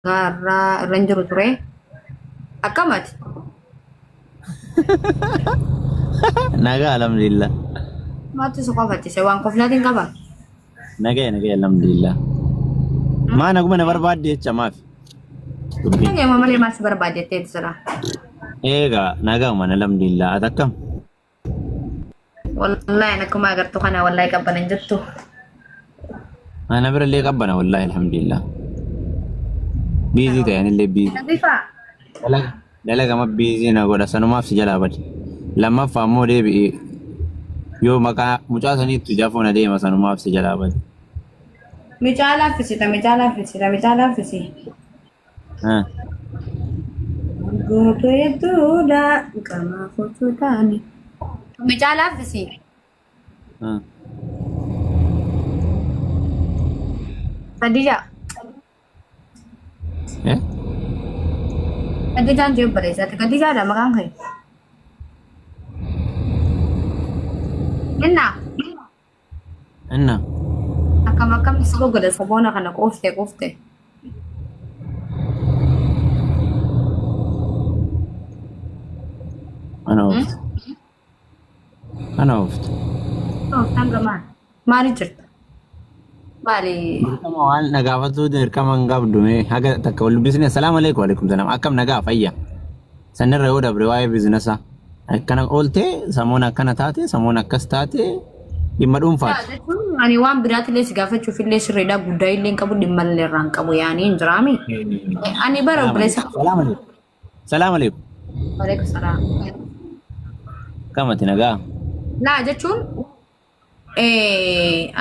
garraa irra hin jiru ture. Akkamati? Nagaa alhamdulillah. Maaltu si qofattise? Waan qoflaatiin qaba? Nagaa alhamdulillah. Maana kuma na barbaadde jecha maaf. Nageema malee maal si barbaaddeetteetu jira? Egaa nagaa mana alhamdulillah. Ati akkam? Wallaahi akkuma agartu kana wallaahi qabbana hin jettu. Ana birallee qabbana wallaahi alhamdulillah. Biizii ta'anillee biizii. Bifa. Dalaga ma biizii na godha sanumaaf si jalaa bade. Lammaffaa immoo deebi'ee yoo maqaa mucaa saniitti jaafoon adeema sanumaaf si jalaa bade. Micaa laaffisi. Goopeetuudha qaama fotuudhaani. Micaa laaffisi. Khadija. Khadijaan jiru bareedaati. Khadijaadha maqaan kee. Inna. Akkam si gogoda saboona kana qofte. Ana ooftu. Ooftaan gamaan. Maali jirta? Maali? Dirqama waan nagaafatu dirqama hin qabdu mee haga takka wal dubbisne assalaamu alaikum waalaikum salaam akkam nagaa fayya sanirra yoo dabre waa'ee biizinasa akkana ooltee samoon akkana taate samoon akkas taate dhimma dhuunfaati. Ani waan biraatilee si gaafachuuf illee sirriidha guddaa illee hin qabu dhimma illee irraa hin qabu yaanii hin jiraami. Ani bara obboleessa. Salaamu alaikum. Waalaikum salaam. Kamati nagaa. Laa jechuun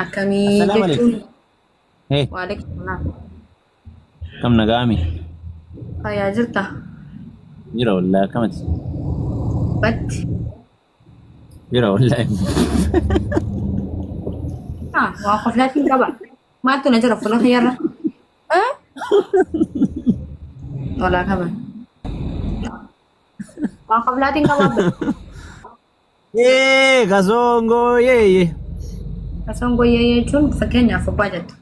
akkamii jechuun. Waalaikum salaam. Kam nagaami. Fayyaa jirta. Jira wallaahi kamati. Batti. Jira wallaahi. Waa qoflaatiin qaba. Maaltu na jira fuula kiyyaarra? Walaa qaba. Waa qoflaatiin qaba. Kasongo yeye. Kasongo yeye jechuun fakkeenyaaf abbaa jettu.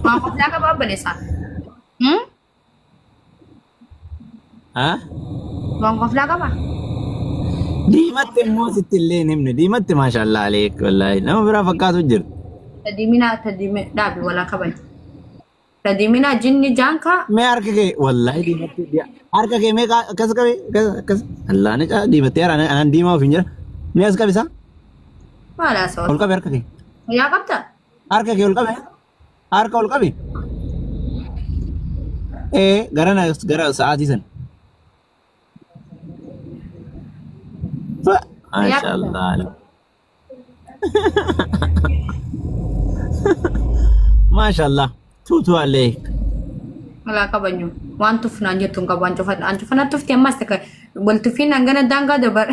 Waa qoflaa qaba obboleessaa. Waan qoflaa qaba. Diimatti immoo sitti illee hin himne diimatti maashaallah aleek wallaahi nama biraa fakkaatu jira. Tadimina dhaabi walaa qaban. Tadimina jinni jaanka. Mee harka kee wallaahi diimatti harka kee mee akkas qabe akkas allaani diimatti anaan diimaa ofiin jira mee as qabisa. Maalaa sa'o. Ol qabe harka kee. Yaa qabda. Harka kee ol qabe harka ol qabe. Gara sa'aatii sana. Maashaallah. Maashaallah. Tutu aleek. Walaa qabanyu. Waan tufnaan jettuun qabu waan cufan tufti ammas takka wal tufiin hangana daangaa dabar.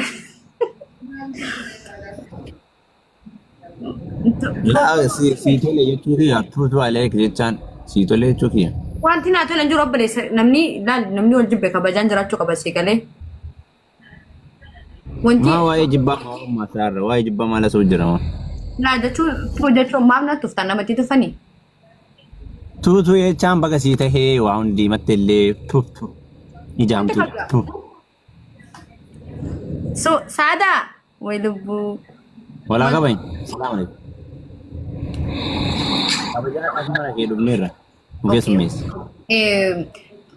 Laa si tole jechuu kiyya tutu aleek jechaan si tole jechuu kiyya. Wanti naa tolan jiru obboleessa namni wal jibbe kabajaan jiraachuu qaba si galee. Wanti waa'ee jibbaa maasaarra waa'ee jibbaa maal asoo jirama. Laa jechuun maaf na tuftaan namatti tufanii. Tuutu jechaan baga sii tahee waa hundi diimatte illee tuutu ijaamtu tu. So Saadaa way lubbuu. Walaa qabaኝ. Salaamu alaikum. Kabajaa asmara kee dhufneerra. Mugeessumees.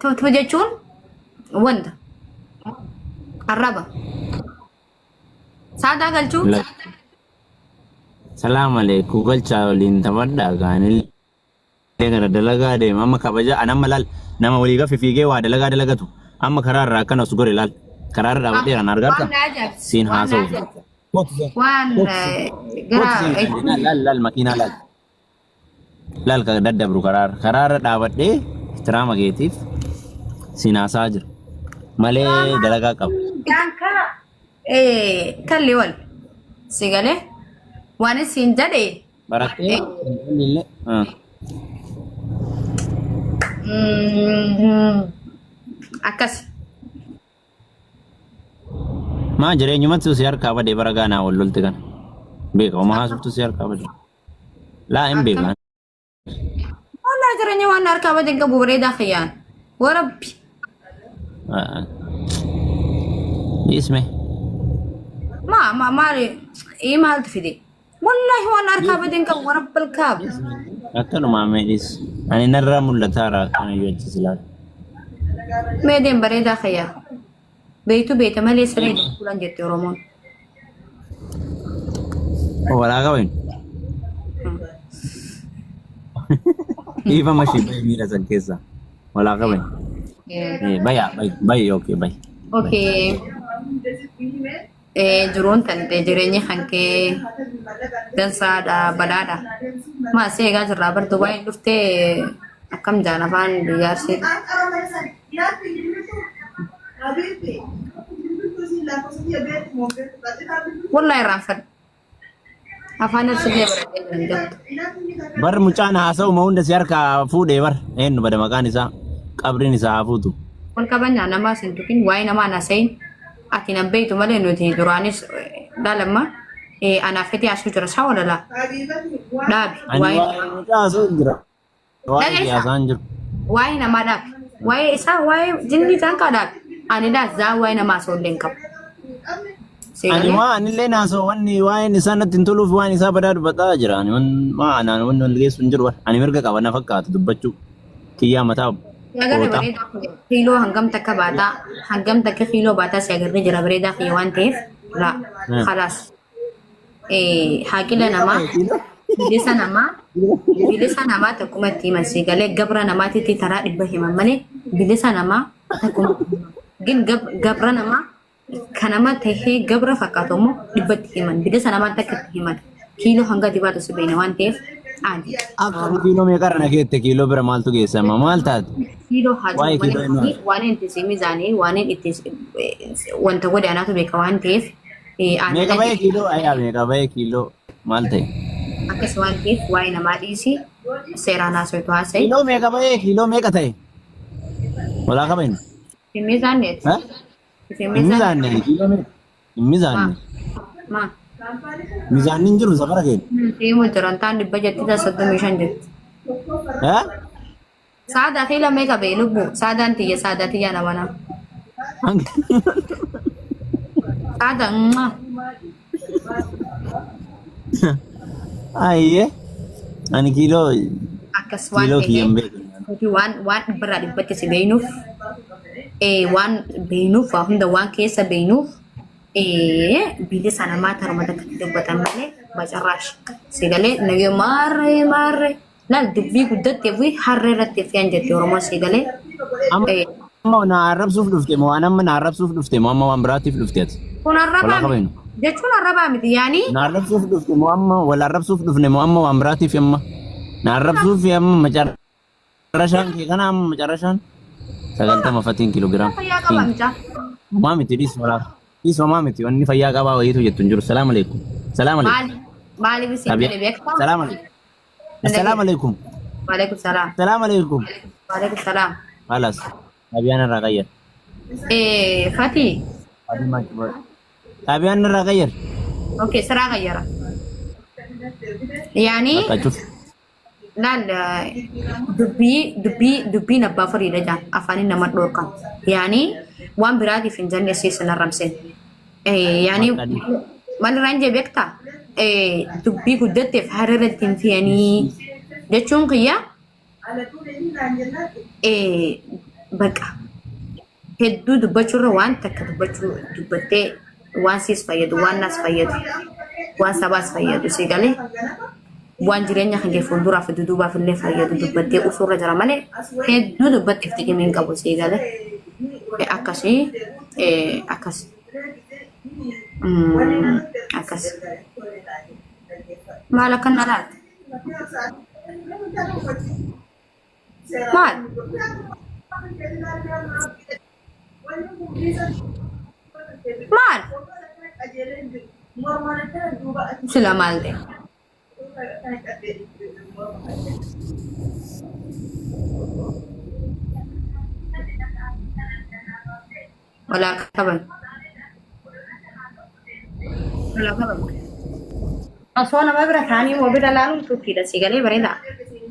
Tuutu jechuun wanta arraba. Saadaa galchuu. Salaamu alaikum galchaa waliin taphadhaa gaanillee. Gara dalagaa deema amma kabaja anamma laal nama walii gafe fiigee waa dalagatu amma karaa irraa akkana os gore laal karaa irraa dhaabbatee kan argarta siin haasa'u. Waan gara laal makiinaa laal ka daddabru karaa irra dhaabadhee istiraama keetiif siin haasa'aa jira malee dalagaa qabu. Gaanka kalli wal si galee waan siin jedhee barattee illee. Akkas. Maa jireenyumatti si harkaa badee bara gaanaa wal lolti kana. Beeka homaa haasoftu si harkaa badee. لا ام بي مان والله تراني وانا اركب بدين قبو بريدة خيان وربي اسمه ما ايه ما تفيدي والله وانا اركب بدين قبو ورب الكاب أكلوا مع ميديس أنا نرى ملا تارا كان يوجد سلال ميدين بريدة خيان بيت مالي سريد كلان جت رومون ولا كوين إيفا ماشي باي ميرا سنكيسا ولا كوين باي باي أوكي باي اوكي جرون تنتي جريني خانكي دنسا دا بدادا ما سيغا جرا بر دبي دفتي كم جانا فان ديار سي والله رافد afaan siree baratee jirtu. Bar mucaan haasa'u ma hunda si harkaa fuudhee bar eenyu bada maqaan isaa qabriin isaa hafuutu. Wal qabannaa namaa sin tuqin waa'ee namaa nasayin ati nan beektu malee nuti duraanis daalamma anaaf itti haasuu jira saa wala laa dhaabi waa'ee mucaa haasa'u jira. Waa'ee haasa'an jiru. Waa'ee namaa dhaabi waa'ee isaa waa'ee jinni isaan kaa dhaabi ani daas zaa waa'ee namaa haasa'u illee hin qabu. Ani waan illee naasoo wanni waa'een isaa natti hin toluuf waan isaa badaa dubbataa jira. Ani waan anaan wanni wal geessu hin jiru. Ani mirga qaba na fakkaatu dubbachuu kiyyaa mataa oota. Kiiloo hangam takka baataa hangam takka kiiloo baataa si agarree jira bareedaa kiyya waan ta'eef laa khalaas. Haaqila namaa bilisa namaa takkuma itti himan si galee gabra namaatitti taraa dhibba himan malee bilisa namaa takkuma gin gabra namaa kanama tahee gabra fakkaatu immoo dhibbatti himan bilisa namaa takka itti himan kiiloo hanga dibaatu si beena waan ta'eef aadi. Akka kiiloo meeqa irra keette kiiloo bira maaltu geessama maal taate? Kiiloo haajuu waan itti si miizaanii waan itti wanta godaanaatu beeka waan ta'eef. Meeqa bahee kiiloo ayaa meeqa bahee kiiloo maal ta'e? Akkas waan ta'eef waa'ee namaa dhiisii seeraan haasawatu haasa'i. Kiiloo meeqa bahee kiiloo meeqa ta'e? Walaa qabeenya. Himmizaanneeti. Himmizaanne kiiloo meeqa? Himmizaanne. Ma. Mizaanni hin jiru safara keenya. Deemu jiran taan dhibba jettita 35 jetti. Saadaa fi lamee qabee lubbu saadaan tiyya nama nama. Saadaan Ayyee ani kiiloo akkas waan ta'eef waan birraa dhibbatti si beenuuf waan beenuuf waa hunda waan keessa beenuuf bilisa namaa taruma takka dubbatan malee bacarraash sigalee nagee maarree laal dubbii guddattee fi harree irratti fi'an jette Oromoo sigalee. Amma na arrabsuuf dhufte moo amma na arrabsuuf dhufte moo amma waan biraatiif dhufte ati? Kun arrabaa jechuun arrabaa miti yaani. Na arrabsuuf dhufte moo amma wal arrabsuuf dhufne moo amma waan biraatiif amma na arrabsuuf amma macarrashaan kee kana amma macarrashaan 90 fatiin kiloogiraam. Maa miti dhiis walaaf. Dhiis maa miti wanni fayyaa qabaa wayiitu jettu hin jiru. Salaamu alaikum. Salaamu alaikum. Maali bisi jedhee beektaa? Salaamu alaikum. Assalamu alaikum. Waalaikum salaam. Salaamu alaikum. Waalaikum salaam. Halas. Abiyaan irraa qayyar. Fatii. Abiyaan irraa qayyar. Okay, siraa qayyara. Yaani laal dubbiin abbaa fariidha jaan afaaniin nama dhorkan. Yaani waan biraatiif hin jenne seesan arrabseen. Yaani maalirraan jee beektaa? Dubbii guddatteef harra irratti hin fe'anii jechuun kiyya baqa hedduu dubbachuurra waan takka dubbattee waan siis fayyadu waan nas fayyadu waan sabaas fayyadu si galee waan jireenya kan kee fuulduraaf duduubaaf illee fayyadu dubbattee usuurra jira malee hedduu dubbatteef xiqqimee hin qabu si galee akkasii akkas. Akkas. Maal akkan alaati? Maal? Maal? Sila maal ta'e? Wala kaban. Wala kaban. Osoo nama bira taa'anii moo bira laaluun turtiidha sagalee bareeda.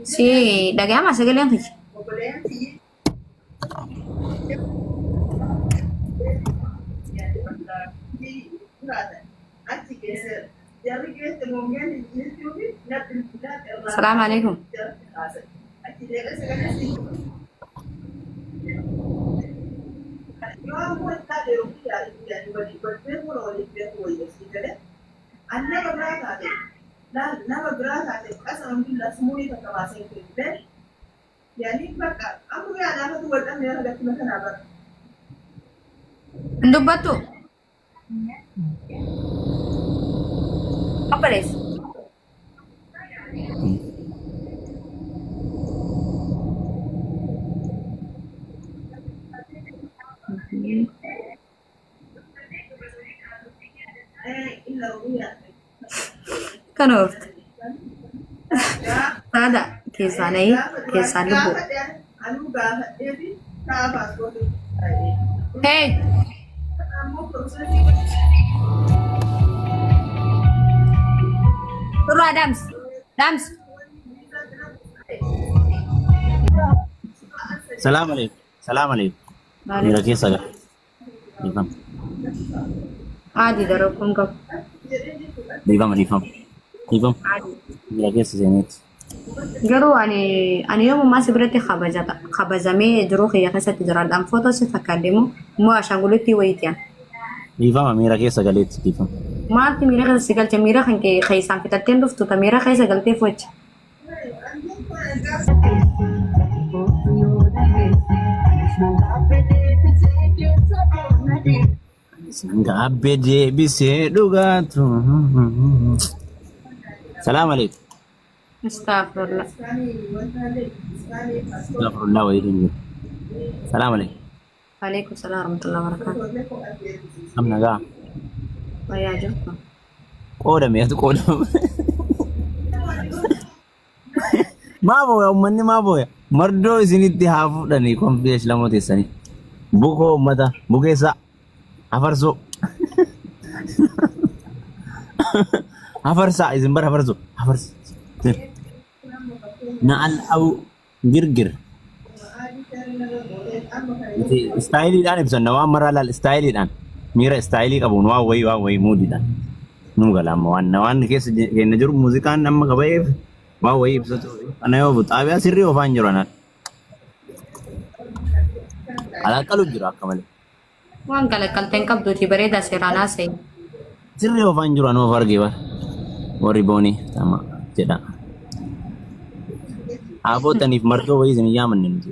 Si dhaga'ama sagaleen kiyya. Salaamu alaikum. nama berasa asal alhamdulillah semua itu kawasan itu yani bakka aku ya ada tuh buat anda ada cuma kenapa Untuk batu. Apa des? Kan of. Ada kesanai kesan lubu. Hey. Turu Adams. Adams. Salam alaikum. Salam alaikum. Mira ke saga. Difam. Adi darakum kab. Difam. Difam. Adi. Mira ke senet. Garuu ani yooma maas biratti kabajamee jiruu kiyya keessatti jira. Dhaan footoo si fakkaaddeemu immoo ashaangulittii wayitiyan. Difam mira ke sagalet difam. Maalti miira keessa si galche miira kan kee keessaan fitatteen dhuftu ta miira keessa galtee focha. Gabbe deebisee dhugaatu. Salam alaikum. Astaghfirullah. Astaghfirullah wa ilayhi. Salam alaikum. Waalaikum salaam warahmatullahi wabarakatuh. Am nagaa. Wayyaa jirtu. Qoodame atu qoodame. Maaboya ummanni maaboya. Mardoo isinitti haa fuudhanii konfiyesh lamoo teessanii. Bukoo ummata bukeessa afarsoo. Afarsaa isin bara afarsoo. Afarsa. Na'al au girgir. Istaayiliidhaan ibsanna waan maraa laal istaayiliidhaan. Miira istaayilii qabuun waa wayii muudidhaan. Nu galaama waan keessa keenya jiru muuziqaan amma qabayeef waa wayii ibsatu. Ana yoo xaabiyaa sirrii ofaan jiru anaan. Alaaqalu jiru akka malee. Waan kalaqalteen qabduuti bareedaa seeraan haasa'e. Sirrii ofaan jiru anuma fargee bara. Warri boonii tama jedha. Abootaniif martoo wayii isin yaamanne nuti.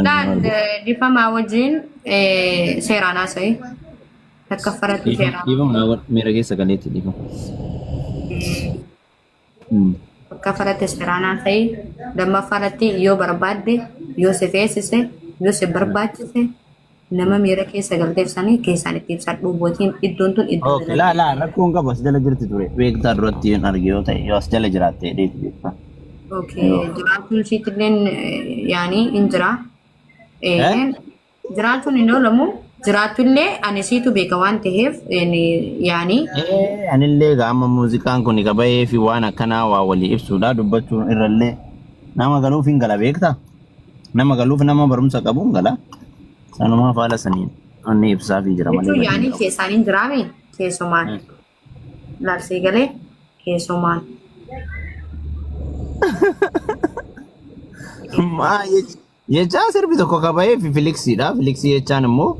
Dhaan difamaa wajjin seeraan haasa'e. Akka farati seeraan. Difama miira keessa galeetti difama. Akka farati seeraan haasa'e. Lammaffaaratti yoo barbaadde yoo si feesise yoo si barbaachise nama miira keessa galteef sanii keessaan itti ibsadhu bootiin iddoon tun iddoo. Okay, laa rakkoon qaba as jala jirti ture. Beektaa duratti hin arge yoo ta'e yoo as jala jiraatte dheefi beektaa. Okay, jiraachuun siitilleen yaanii hin jira. Jiraachuun hin oolamu. Jiraatullee ani siitu beeka waan ta'eef yaanii. Anillee amma muuziqaan kun qabee fi waan akkanaa waa walii ibsuudha dubbachuun irrallee nama galuuf hin gala beektaa. Nama galuuf nama barumsa qabu hin gala. Sanumaa faala saniin inni ibsaa fi jira malee. Yaanii keessaan hin jiraame keessumaan. Laarsee galee keessumaan. Jechaa sirbi tokko qabee fi filiksiidha. Filiksii jechaan immoo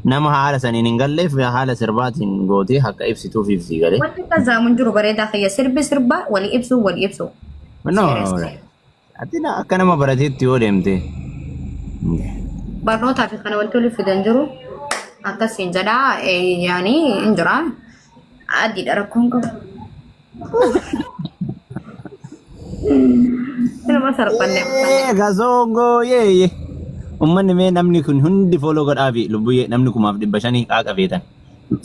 nama haala saniin hin galleef haala sirbaatiin gootee akka ibsituuf ibsii galee. Wanti qazaamuun jiru bareedaa fayya sirba walii ibsu. Ati akka nama barateetti yoo deemte. Barnootaa fi kana wanti waliif fidan jiru akkasiin jedhaa yaanii hin jira. Addiidha rakkoon qabu. Nama sarfanne. Gasongo yee. Ummanni mee namni kun hundi fooloo godhaafi lubbuyyee namni 500 qaaqa feetan.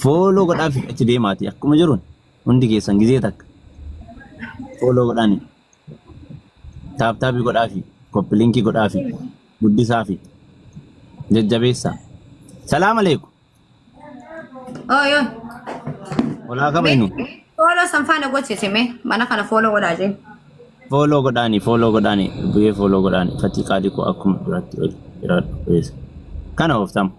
Fooloo godhaafi achi deemaati akkuma jiruun hundi keessan gizee takka. Fooloo godhaani. Taaptaabii godhaafi koppilinkii godhaafi guddisaafi jajjabeessaa. Salaam alaikum. Ooyoo. Walaa kaba inu. Follow sanfaana gochise mana kana follow godhaaje. follow godhaani bu'ee follow godhaani fatii qaalii koo akkuma duratti jiraadhu kana ooftam